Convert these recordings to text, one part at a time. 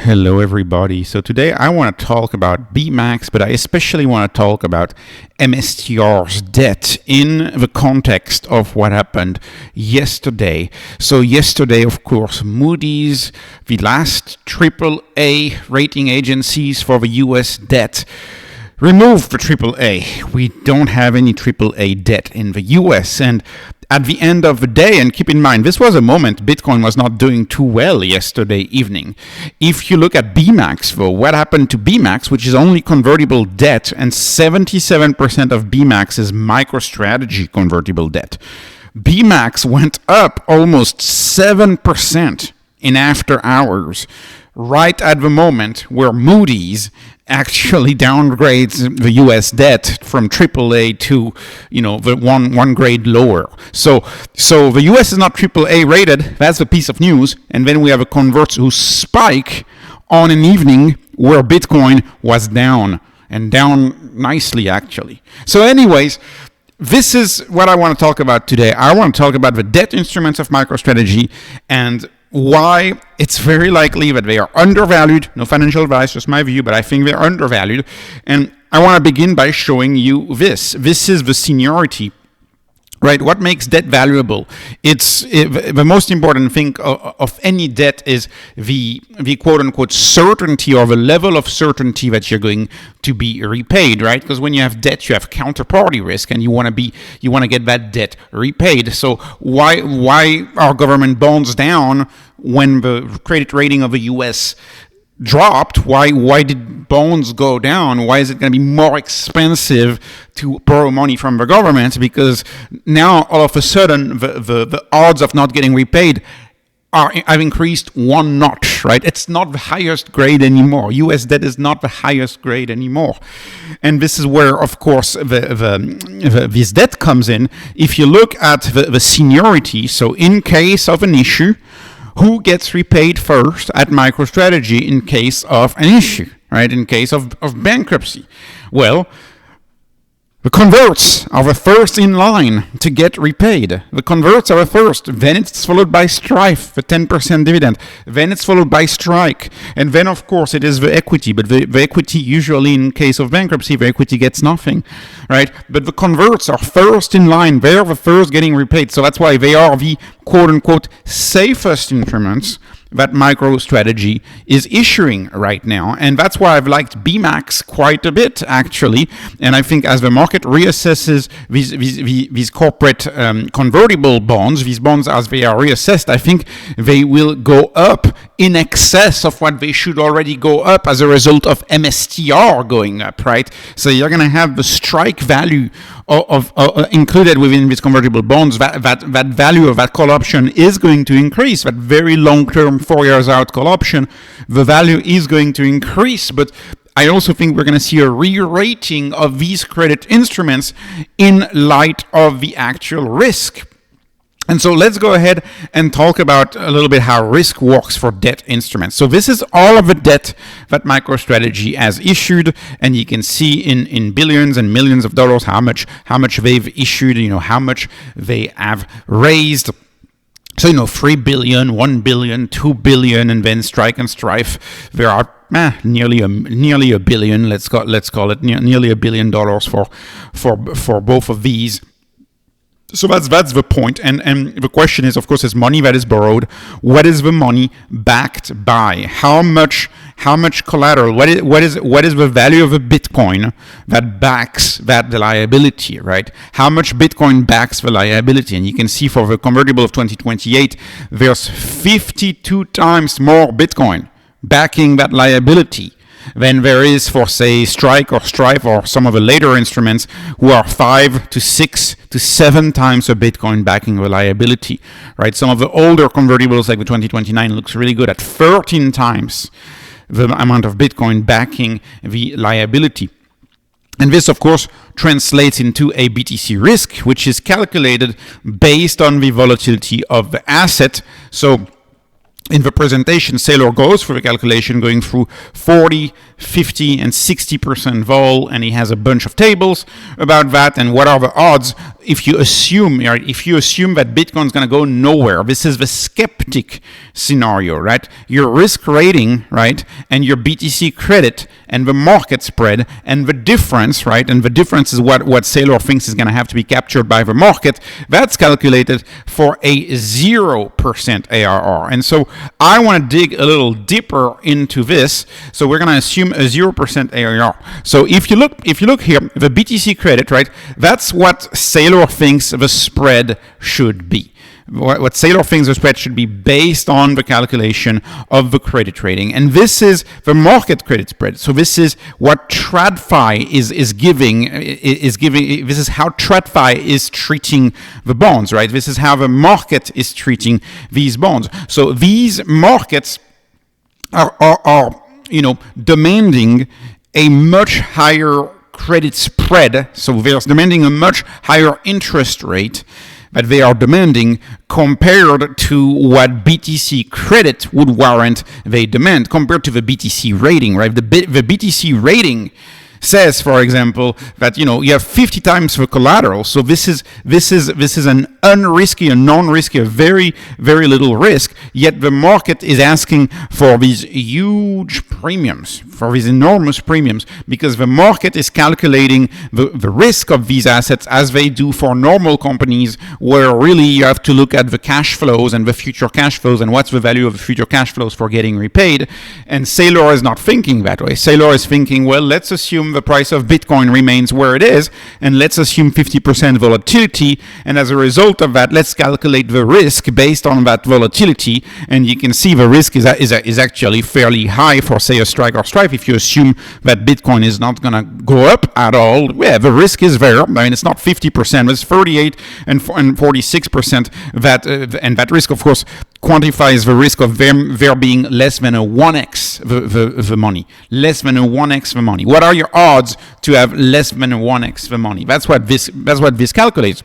Hello everybody. So today I want to talk about BMAX, but I especially want to talk about MSTR's debt in the context of what happened yesterday. So yesterday, of course, Moody's, the last AAA rating agencies for the US debt, removed the AAA. We don't have any AAA debt in the US, and at the end of the day, and keep in mind, this was a moment Bitcoin was not doing too well yesterday evening. If you look at BMAX, though, what happened to BMAX, which is only convertible debt, and 77% of BMAX is MicroStrategy convertible debt. BMAX went up almost 7% in after hours, right at the moment where Moody's actually downgrades the US debt from AAA to, the one grade lower. So the US is not AAA rated. That's the piece of news. And then we have a converts who spike on an evening where Bitcoin was down, and down nicely actually. So anyways, this is what I want to talk about today. I want to talk about the debt instruments of MicroStrategy and why it's very likely that they are undervalued. No financial advice, just my view, but I think they're undervalued. And I want to begin by showing you this. This is the seniority, right? What makes debt valuable? The most important thing of any debt is the quote-unquote certainty, or the level of certainty that you're going to be repaid, right? Because when you have debt, you have counterparty risk, and you want to get that debt repaid. So why are government bonds down when the credit rating of the US dropped? Why did bonds go down? Why is it going to be more expensive to borrow money from the government? Because now all of a sudden the odds of not getting repaid have increased one notch, right? It's not the highest grade anymore. US debt is not the highest grade anymore. And this is where, of course, this debt comes in. If you look at the seniority, so in case of an issue, who gets repaid first at MicroStrategy in case of an issue, right? In case of bankruptcy? Well, the converts are the first in line to get repaid. The converts are the first. Then it's followed by STRF, the 10% dividend. Then it's followed by STRK. And then, of course, it is the equity. But the equity, usually in case of bankruptcy, the equity gets nothing, right? But the converts are first in line. They're the first getting repaid. So that's why they are the quote-unquote safest instruments that MicroStrategy is issuing right now. And that's why I've liked BMAX quite a bit, actually. And I think as the market reassesses these corporate convertible bonds, these bonds as they are reassessed, I think they will go up in excess of what they should already go up as a result of MSTR going up, right? So you're going to have the strike value of included within these convertible bonds. That value of that call option is going to increase. That very long-term 4 years out call option, the value is going to increase. But I also think we're going to see a re-rating of these credit instruments in light of the actual risk. And so let's go ahead and talk about a little bit how risk works for debt instruments. So this is all of the debt that MicroStrategy has issued, and you can see in billions and millions of dollars how much they've issued, how much they have raised. So 3 billion, 1 billion, 2 billion, and then STRK and STRF, there are nearly a billion. Let's call it nearly $1 billion for both of these. So that's the point, and the question is, of course, is money that is borrowed. What is the money backed by? How much collateral? What is the value of a Bitcoin that backs that liability, right? How much Bitcoin backs the liability? And you can see for the convertible of 2028, there's 52 times more Bitcoin backing that liability than there is for, say, STRK or STRF or some of the later instruments who are 5 to 6 to 7 times a Bitcoin backing the liability, right? Some of the older convertibles, like the 2029, looks really good at 13 times the amount of Bitcoin backing the liability. And this, of course, translates into a BTC risk, which is calculated based on the volatility of the asset. So in the presentation, Saylor goes through the calculation, going through 40, 50, and 60% vol, and he has a bunch of tables about that, and what are the odds if you assume, right, if you assume that Bitcoin's going to go nowhere. This is the skeptic scenario, right? Your risk rating, right, and your BTC credit, and the market spread, and the difference, right, and the difference is what Saylor thinks is going to have to be captured by the market. That's calculated for a 0% ARR. And so I want to dig a little deeper into this. So we're going to assume a 0% ARR. So if you look here, the BTC credit, right, that's what Saylor thinks the spread should be. What Saylor thinks the spread should be based on the calculation of the credit rating. And this is the market credit spread. So this is what TradFi is giving. This is how TradFi is treating the bonds, right? This is how the market is treating these bonds. So these markets are demanding a much higher credit spread. So they're demanding a much higher interest rate that they are demanding compared to what BTC credit would warrant they demand, compared to the BTC rating, right? The BTC rating says, for example, that you have 50 times the collateral. So this is an unrisky, a non-risky, a very, very little risk. Yet the market is asking for these huge premiums, for these enormous premiums, because the market is calculating the risk of these assets as they do for normal companies, where really you have to look at the cash flows and the future cash flows and what's the value of the future cash flows for getting repaid. And Saylor is not thinking that way. Saylor is thinking, well, let's assume the price of Bitcoin remains where it is, and let's assume 50% volatility, and as a result of that, let's calculate the risk based on that volatility. And you can see the risk is actually fairly high for, say, a Strike or Stripe. If you assume that Bitcoin is not going to go up at all, yeah, the risk is there. I mean, it's not 50%, it's 38 and 46%. And that risk, of course, quantifies the risk of there being less than a 1x the money. Less than a 1x the money. What are your odds to have less than a 1x the money? That's what this calculates.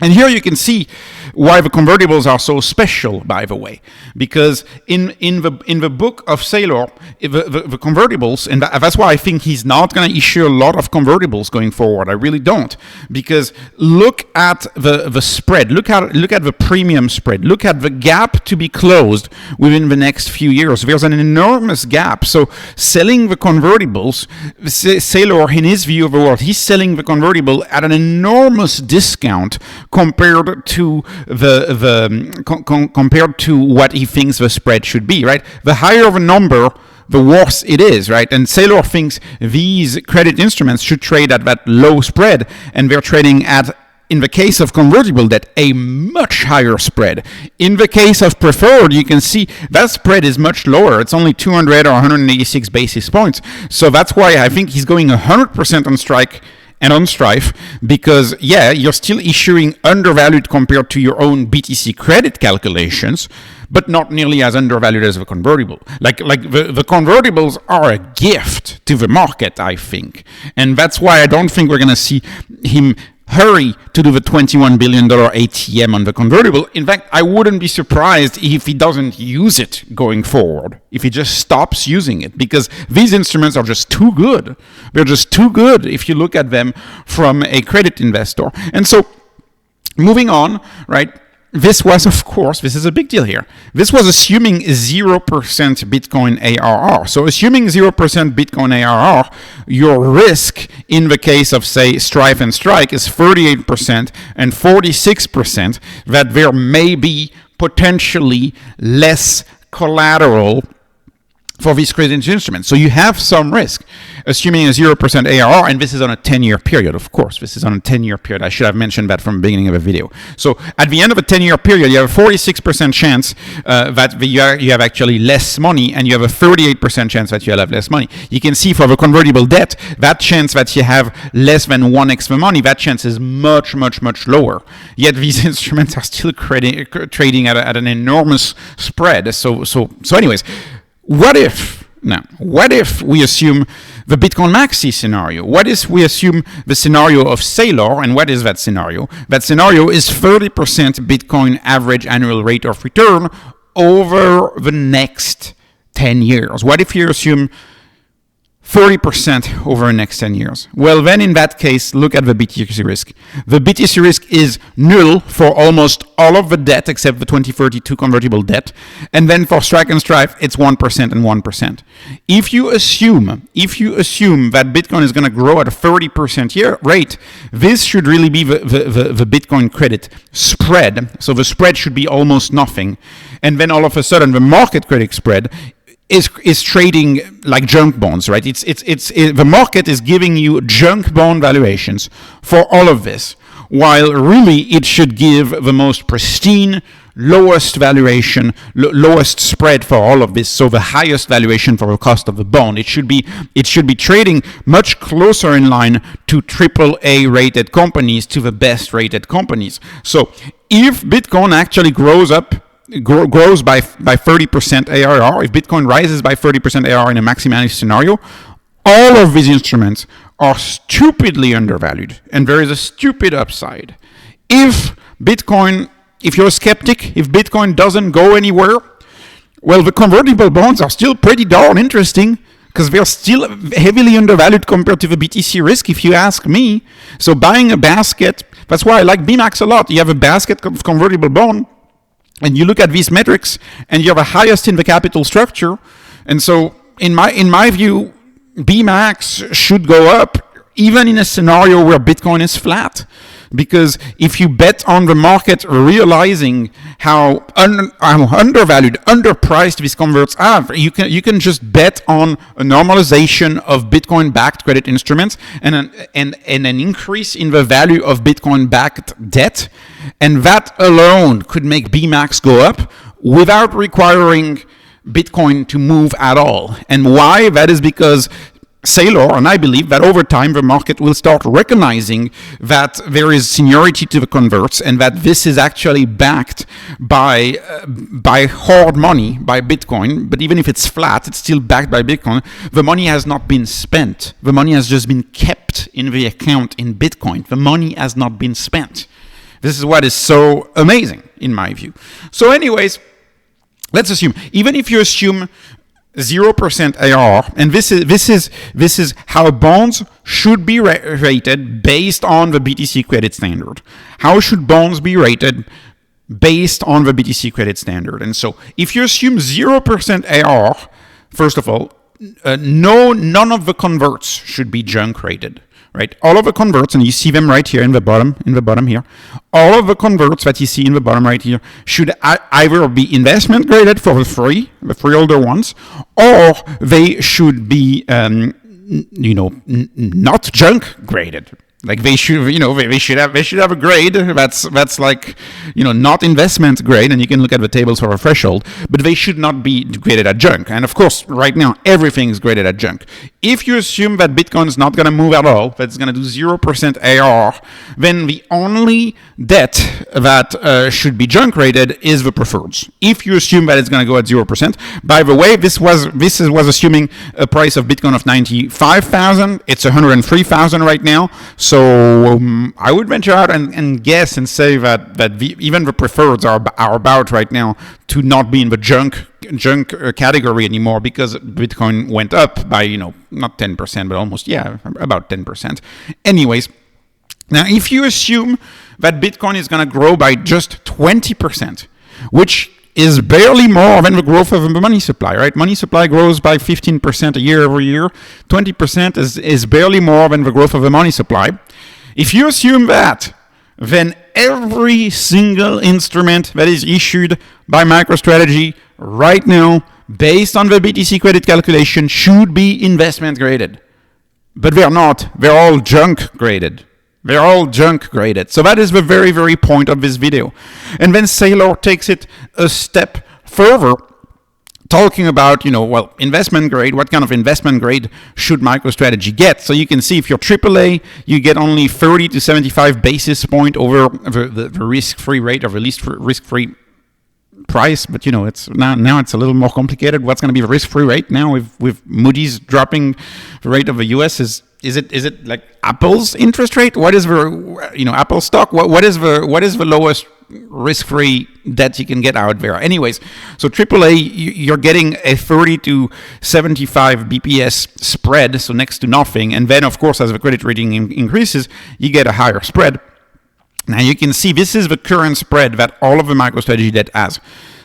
And here you can see why the convertibles are so special, by the way, because in the book of Saylor, the convertibles, and that's why I think he's not going to issue a lot of convertibles going forward. I really don't, because look at the spread, look at the premium spread, look at the gap to be closed within the next few years. There's an enormous gap. So selling the convertibles, Saylor, in his view of the world, he's selling the convertible at an enormous discount compared to compared to what he thinks the spread should be, right? The higher the number, the worse it is, right? And Saylor thinks these credit instruments should trade at that low spread, and they're trading at, in the case of convertible debt, a much higher spread. In the case of preferred, you can see that spread is much lower. It's only 200 or 186 basis points. So that's why I think he's going 100% on Strike and on Strife, because yeah, you're still issuing undervalued compared to your own BTC credit calculations, but not nearly as undervalued as the convertible. Like the convertibles are a gift to the market, I think. And that's why I don't think we're going to see him hurry to do the $21 billion ATM on the convertible. In fact, I wouldn't be surprised if he doesn't use it going forward, if he just stops using it, because these instruments are just too good. They're just too good if you look at them from a credit investor. And so, moving on, right? This was, of course, this is a big deal here. This was assuming 0% Bitcoin ARR. So assuming 0% Bitcoin ARR, your risk in the case of, say, Strife and Strike is 38% and 46%, that there may be potentially less collateral for these credit instruments. So you have some risk, assuming a 0% ARR, and this is on a 10-year period, of course. This is on a 10-year period. I should have mentioned that from the beginning of the video. So at the end of a 10-year period, you have a 46% chance that you have actually less money, and you have a 38% chance that you'll have less money. You can see for the convertible debt, that chance that you have less than 1x the money, that chance is much, much, much lower. Yet these instruments are still trading at an enormous spread. So anyways, what if we assume the Bitcoin Maxi scenario? What if we assume the scenario of Saylor? And what is that scenario? That scenario is 30% Bitcoin average annual rate of return over the next 10 years? What if you assume 30% over the next 10 years? Well, then in that case, look at the BTC risk. The BTC risk is null for almost all of the debt except the 2032 convertible debt. And then for STRK and STRF, it's 1% and 1%. If you assume that Bitcoin is going to grow at a 30% year rate, this should really be the Bitcoin credit spread. So the spread should be almost nothing. And then all of a sudden, the market credit spread is trading like junk bonds, right? The market is giving you junk bond valuations for all of this, while really it should give the most pristine, lowest valuation, lowest spread for all of this. So the highest valuation for the cost of the bond. It should be trading much closer in line to AAA rated companies, to the best rated companies. So if Bitcoin actually grows by 30% ARR, if Bitcoin rises by 30% ARR in a maximalist scenario, all of these instruments are stupidly undervalued, and there is a stupid upside. If you're a skeptic, if Bitcoin doesn't go anywhere, well, the convertible bonds are still pretty darn interesting, because they're still heavily undervalued compared to the BTC risk, if you ask me. So buying a basket, that's why I like BMAX a lot. You have a basket of convertible bond, and you look at these metrics, and you're the highest in the capital structure. And so, in my view, BMAX should go up, even in a scenario where Bitcoin is flat. Because if you bet on the market realizing how undervalued, underpriced these converts are, you can just bet on a normalization of Bitcoin-backed credit instruments and an increase in the value of Bitcoin-backed debt, and that alone could make BMAX go up without requiring Bitcoin to move at all. And why? That is because Saylor, and I believe that over time the market will start recognizing that there is seniority to the converts, and that this is actually backed by hard money, by Bitcoin. But even if it's flat, it's still backed by Bitcoin. The money has not been spent. The money has just been kept in the account in Bitcoin. The money has not been spent. This is what is so amazing, in my view. So anyways, let's assume, even if you assume 0% ARR, and this is how bonds should be rated based on the BTC credit standard. How should bonds be rated based on the BTC credit standard? And so, if you assume 0% ARR, first of all, none of the converts should be junk rated. Right, all of the converts, and you see them right here in the bottom here. All of the converts that you see in the bottom right here should either be investment graded for the freeholder ones, or they should be, not junk graded. Like they should have a grade that's like, not investment grade, and you can look at the tables for a threshold, but they should not be graded at junk. And of course, right now, everything is graded at junk. If you assume that Bitcoin is not going to move at all, that it's going to do 0% ARR, then the only debt that should be junk rated is the preferreds. If you assume that it's going to go at 0%, by the way, this was assuming a price of Bitcoin of 95,000. It's 103,000 right now. So I would venture out and guess and say that even the preferreds are about right now to not be in the junk category anymore, because Bitcoin went up by not 10% but almost about 10%. Anyways, now if you assume that Bitcoin is going to grow by just 20%, which is barely more than the growth of the money supply, right? Money supply grows by 15% a year every year. 20% is barely more than the growth of the money supply. If you assume that, then every single instrument that is issued by MicroStrategy right now, based on the BTC credit calculation, should be investment graded. But they're not. They're all junk graded. They're all junk graded. So that is the very, very point of this video. And then Saylor takes it a step further, talking about, investment grade. What kind of investment grade should MicroStrategy get? So you can see if you're AAA, you get only 30 to 75 basis point over the risk-free rate, or the least risk-free price. But it's now it's a little more complicated. What's going to be the risk-free rate now with Moody's dropping the rate of the US? Is it like Apple's interest rate? What is the Apple stock? What is the lowest risk-free debt you can get out there. Anyways, so AAA, you're getting a 30 to 75 BPS spread, so next to nothing. And then, of course, as the credit rating increases, you get a higher spread. Now you can see this is the current spread that all of the MicroStrategy debt has.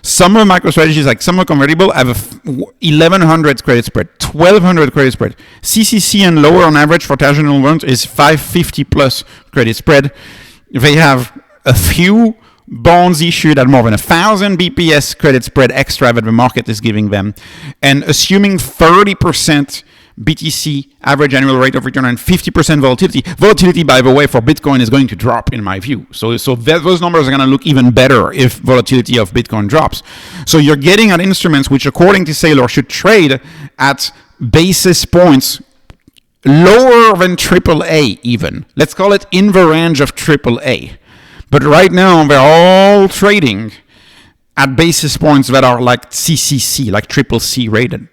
Some of the MicroStrategies, like some of the convertible, have a 1100 credit spread, 1200 credit spread. CCC and lower on average for traditional loans is 550 plus credit spread. They have a few bonds issued at more than 1,000 BPS credit spread extra that the market is giving them. And assuming 30% BTC average annual rate of return and 50% volatility. Volatility, by the way, for Bitcoin is going to drop in my view. So those numbers are going to look even better if volatility of Bitcoin drops. So you're getting at instruments which, according to Saylor, should trade at basis points lower than AAA even. Let's call it in the range of AAA. But right now, they're all trading at basis points that are like CCC, like CCC rated.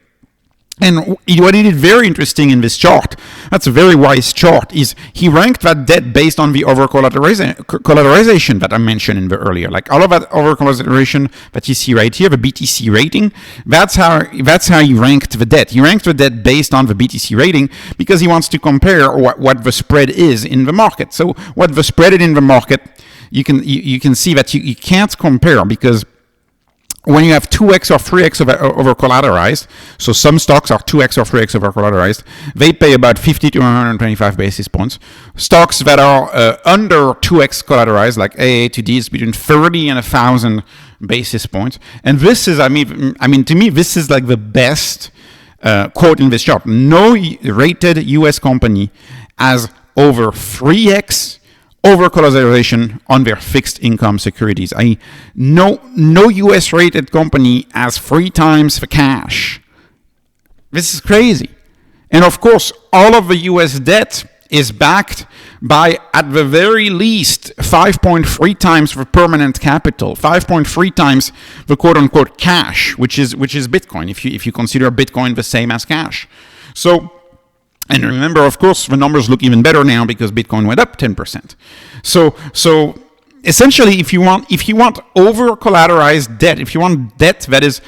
And what he did very interesting in this chart, that's a very wise chart, is he ranked that debt based on the over-collateralization that I mentioned in the earlier. Like all of that over-collateralization that you see right here, the BTC rating, that's how he ranked the debt. He ranked the debt based on the BTC rating because he wants to compare what the spread is in the market. So what the spread is in the market, you can see that you can't compare because when you have 2x or 3x over-collateralized, so some stocks are 2x or 3x over-collateralized, they pay about 50 to 125 basis points. Stocks that are under 2x collateralized, like AA to D, is between 30 and 1,000 basis points. And this is, I mean, to me, this is like the best quote in this chart. No rated US company has over 3x over-collateralization on their fixed income securities. No US rated company has 3 times the cash. This is crazy. And of course, all of the US debt is backed by, at the very least, 5.3 times the permanent capital, 5.3 times the quote-unquote cash, which is Bitcoin, if you consider Bitcoin the same as cash. So, and remember, of course, the numbers look even better now because Bitcoin went up 10%. So essentially, if you want over-collateralized debt, if you want debt that is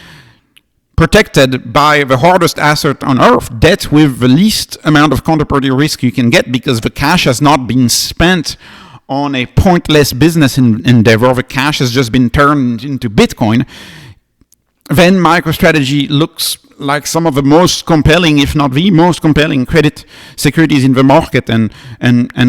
protected by the hardest asset on earth, debt with the least amount of counterparty risk you can get because the cash has not been spent on a pointless business endeavor, the cash has just been turned into Bitcoin, then MicroStrategy looks like some of the most compelling, if not the most compelling, credit securities in the market. And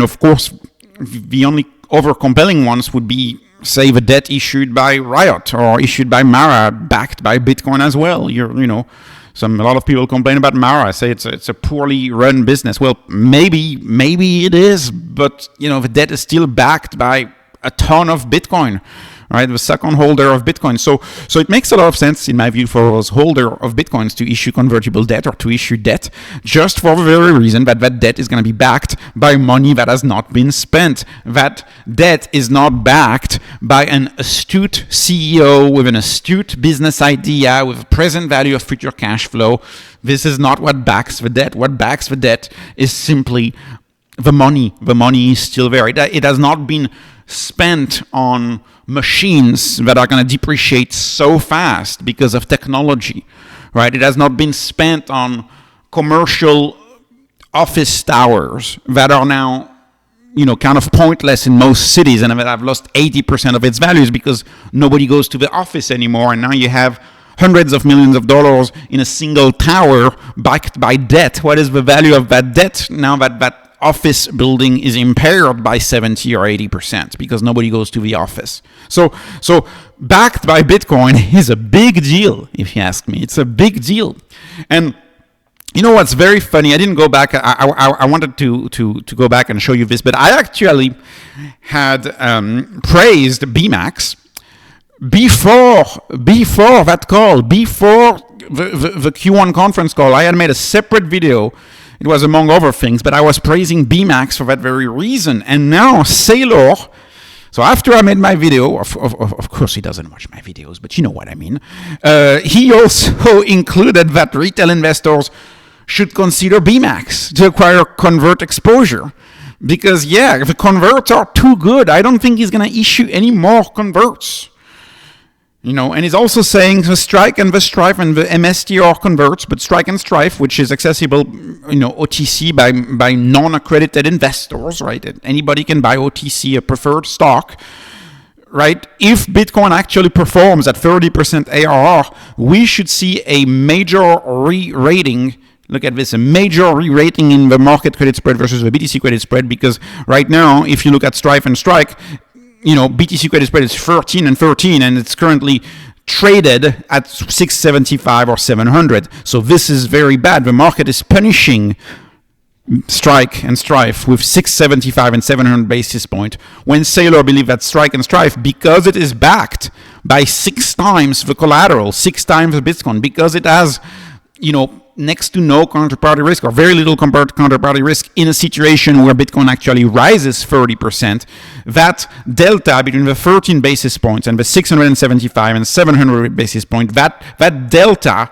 of course, the only over-compelling ones would be, say, the debt issued by Riot or issued by Mara, backed by Bitcoin as well. A lot of people complain about Mara, say it's a poorly run business. Well, maybe it is, but the debt is still backed by a ton of Bitcoin. Right, the second holder of Bitcoin. So it makes a lot of sense, in my view, for those holder of Bitcoins to issue convertible debt or to issue debt, just for the very reason that debt is going to be backed by money that has not been spent. That debt is not backed by an astute CEO with an astute business idea, with a present value of future cash flow. This is not what backs the debt. What backs the debt is simply the money. The money is still there. It has not been spent on machines that are going to depreciate so fast because of technology, right? It has not been spent on commercial office towers that are now, kind of pointless in most cities and that have lost 80% of its values because nobody goes to the office anymore. And now you have hundreds of millions of dollars in a single tower backed by debt. What is the value of that debt now that office building is impaired by 70 or 80% because nobody goes to the office? So backed by Bitcoin is a big deal, if you ask me. It's a big deal. And you know what's very funny? I didn't go back. I wanted to go back and show you this, but I actually had praised BMAX before that call, before the Q1 conference call. I had made a separate video. It was among other things, but I was praising BMAX for that very reason. And now Saylor, so after I made my video, of course he doesn't watch my videos, but you know what I mean. He also included that retail investors should consider BMAX to acquire convert exposure. Because, yeah, the converts are too good. I don't think he's going to issue any more converts. And he's also saying the strike and the strife and the MSTR converts, but strike and strife, which is accessible, OTC by non-accredited investors, right? Anybody can buy OTC, a preferred stock, right? If Bitcoin actually performs at 30% ARR, we should see a major re-rating. Look at this, a major re-rating in the market credit spread versus the BTC credit spread, because right now, if you look at strife and strike, BTC credit spread is 13 and 13, and it's currently traded at 675 or 700. So this is very bad. The market is punishing strike and strife with 675 and 700 basis point, when Saylor believe that strike and strife, because it is backed by 6 times the collateral, 6 times the Bitcoin, because it has, next to no counterparty risk or very little counterparty risk in a situation where Bitcoin actually rises 30%, that delta between the 13 basis points and the 675 and 700 basis point, that delta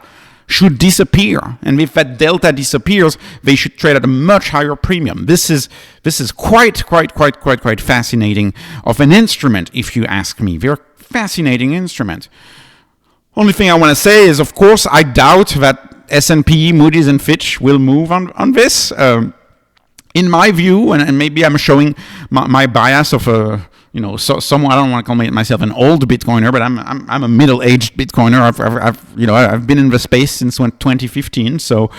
should disappear. And if that delta disappears, they should trade at a much higher premium. This is quite fascinating of an instrument, if you ask me. Very fascinating instrument. Only thing I want to say is, of course, I doubt that S&P, Moody's, and Fitch will move on this. In my view, and maybe I'm showing my bias of someone. I don't want to call myself an old Bitcoiner, but I'm a middle-aged Bitcoiner. I've been in the space since 2015, so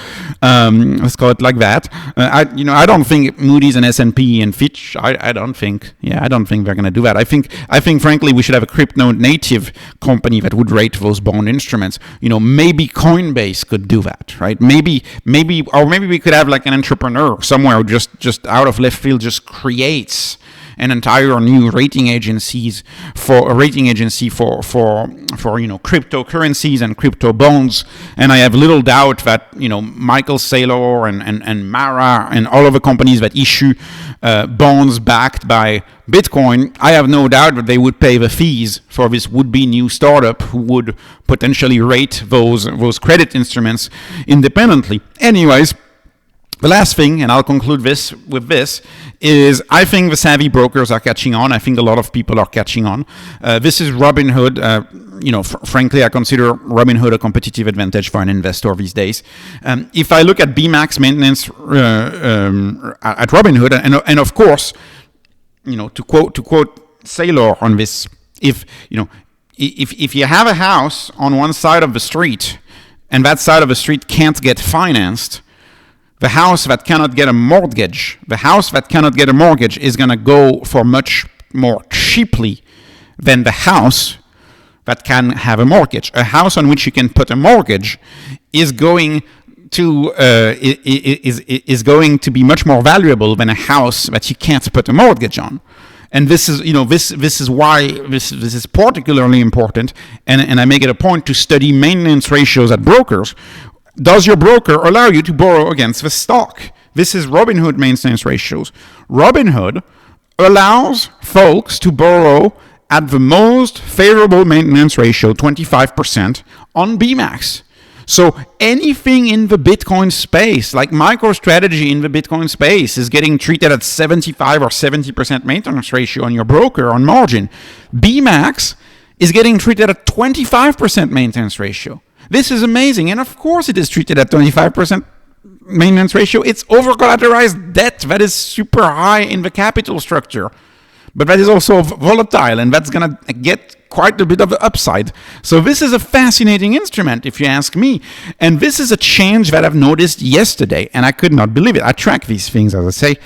let's call it like that. I don't think Moody's and S&P and Fitch. I don't think they're going to do that. I think frankly we should have a crypto native company that would rate those bond instruments. Maybe Coinbase could do that, right? Maybe we could have like an entrepreneur somewhere who just out of left field just creates an entire new rating agency for cryptocurrencies and crypto bonds. And I have little doubt that Michael Saylor and Mara and all of the companies that issue bonds backed by Bitcoin, I have no doubt that they would pay the fees for this would-be new startup who would potentially rate those credit instruments independently. Anyways, the last thing, and I'll conclude with this, is I think the savvy brokers are catching on. I think a lot of people are catching on. This is Robinhood. Frankly, I consider Robinhood a competitive advantage for an investor these days. If I look at BMAX maintenance at Robinhood, and of course, to quote Saylor on this, if you have a house on one side of the street and that side of the street can't get financed, the house that cannot get a mortgage is going to go for much more cheaply than the house that can have a mortgage. A house on which you can put a mortgage is going to be much more valuable than a house that you can't put a mortgage on. And this is why this is particularly important. And I make it a point to study maintenance ratios at brokers. Does your broker allow you to borrow against the stock? This is Robinhood maintenance ratios. Robinhood allows folks to borrow at the most favorable maintenance ratio, 25%, on BMAX. So anything in the Bitcoin space, like MicroStrategy in the Bitcoin space, is getting treated at 75 or 70% maintenance ratio on your broker on margin. BMAX is getting treated at 25% maintenance ratio. This is amazing. And of course it is treated at 25% maintenance ratio. It's over-collateralized debt that is super high in the capital structure. But that is also volatile, and that's going to get quite a bit of the upside. So this is a fascinating instrument, if you ask me. And this is a change that I've noticed yesterday, and I could not believe it. I track these things, as I say.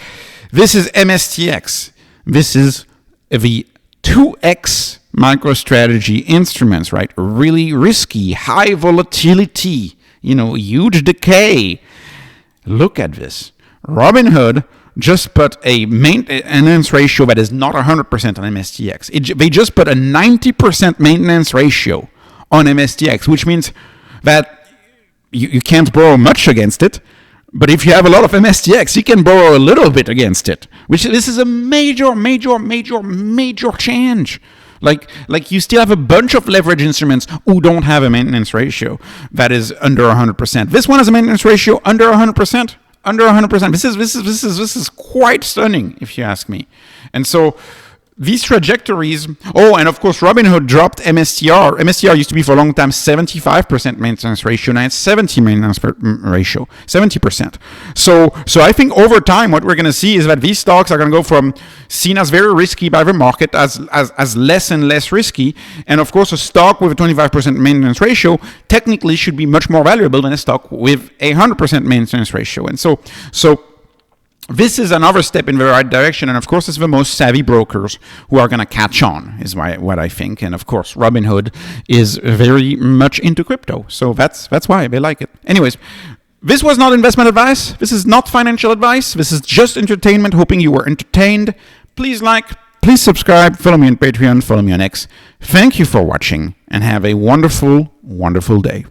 This is MSTX. This is the 2x MicroStrategy instruments, right? Really risky, high volatility, huge decay. Look at this. Robinhood just put a maintenance ratio that is not 100% on MSTX. They just put a 90% maintenance ratio on MSTX, which means that you can't borrow much against it. But if you have a lot of MSTX, you can borrow a little bit against it. This is a major change. Like you still have a bunch of leverage instruments who don't have a maintenance ratio that is under 100%. This one has a maintenance ratio under 100%. under 100%. This is quite stunning, if you ask me. And so these trajectories, and of course, Robinhood dropped MSTR. MSTR used to be for a long time 75% maintenance ratio. Now it's 70%. So I think over time, what we're going to see is that these stocks are going to go from seen as very risky by the market as less and less risky. And of course, a stock with a 25% maintenance ratio technically should be much more valuable than a stock with a 100% maintenance ratio. And so this is another step in the right direction, and of course, it's the most savvy brokers who are going to catch on, is what I think. And of course, Robinhood is very much into crypto, so that's why they like it. Anyways, this was not investment advice. This is not financial advice. This is just entertainment, hoping you were entertained. Please like, please subscribe, follow me on Patreon, follow me on X. Thank you for watching, and have a wonderful, wonderful day.